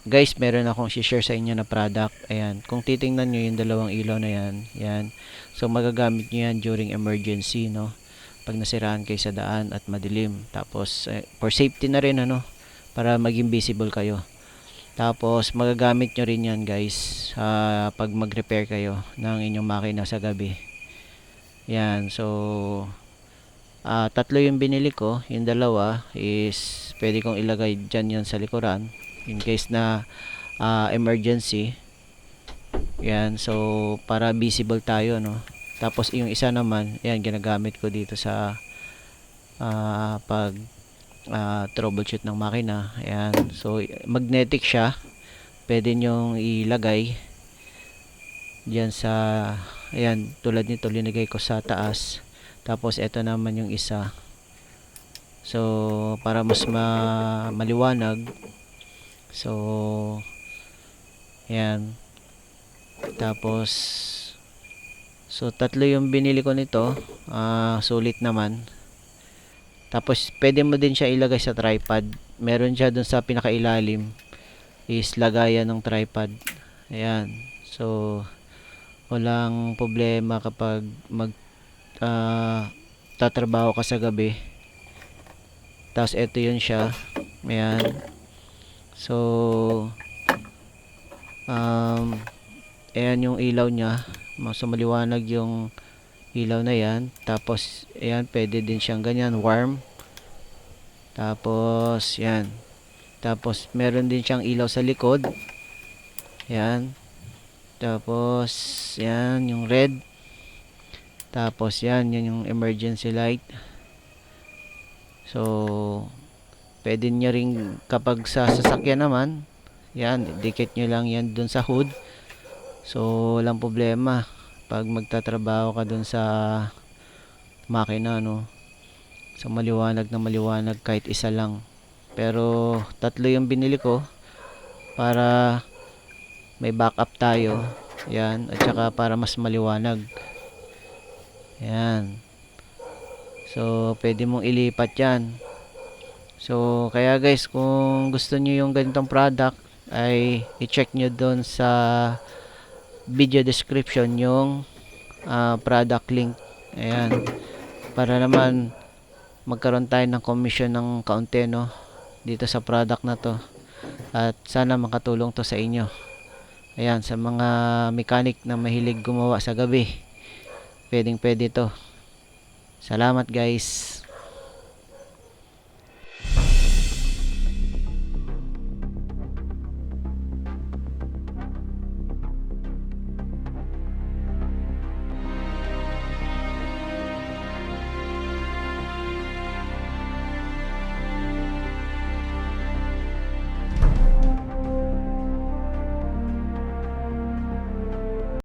guys, meron akong share sa inyo na product. Ayan, kung titingnan nyo yung dalawang ilaw na yan, yan. So magagamit nyo yan during emergency, no? Pag nasiraan kayo sa daan at madilim. Tapos for safety na rin, ano, para maging visible kayo. Tapos magagamit nyo rin yan, guys, pag mag-repair kayo ng inyong makina sa gabi. Yan, so tatlo yung binili ko. Yung dalawa is pwede kong ilagay dyan yan sa likuran in case na emergency. Yan, so para visible tayo, no. Tapos yung isa naman, yan, ginagamit ko dito sa pag troubleshoot ng makina. Ayan, so magnetic siya. Pwede nyong ilagay diyan sa, ayan, tulad nito linagay ko sa taas. Tapos ito naman yung isa. So para mas maliwanag. So ayan. Tapos so tatlo yung binili ko nito. Sulit naman. Tapos pwede mo din siya ilagay sa tripod. Meron siya dun sa pinakailalim is lagayan ng tripod. Ayan. So walang problema kapag tatrabaho ka sa gabi. Tapos ito yun siya. Ayan. So ayan yung ilaw niya. Mas maliwanag yung ilaw na yan. Tapos ayan, pwede din siyang ganyan, warm. Tapos yan. Tapos meron din siyang ilaw sa likod. Yan. Tapos yan yung red. Tapos yan yung emergency light. So pwede nyo ring kapag sa sasakyan naman, yan, dikit nyo lang yan dun sa hood. So walang problema pag magtatrabaho ka dun sa makina, no. So maliwanag na maliwanag kahit isa lang. Pero tatlo yung binili ko para may backup tayo. Yan, at saka para mas maliwanag. Yan. So pwede mong ilipat yan. So kaya guys, kung gusto niyo yung ganitong product, ay i-check nyo doon sa video description yung product link. Ayan, para naman magkaroon tayo ng commission ng kaunti, no, dito sa product na to. At sana makatulong to sa inyo. Ayan, sa mga mechanic na mahilig gumawa sa gabi, pwedeng pwede to. Salamat guys.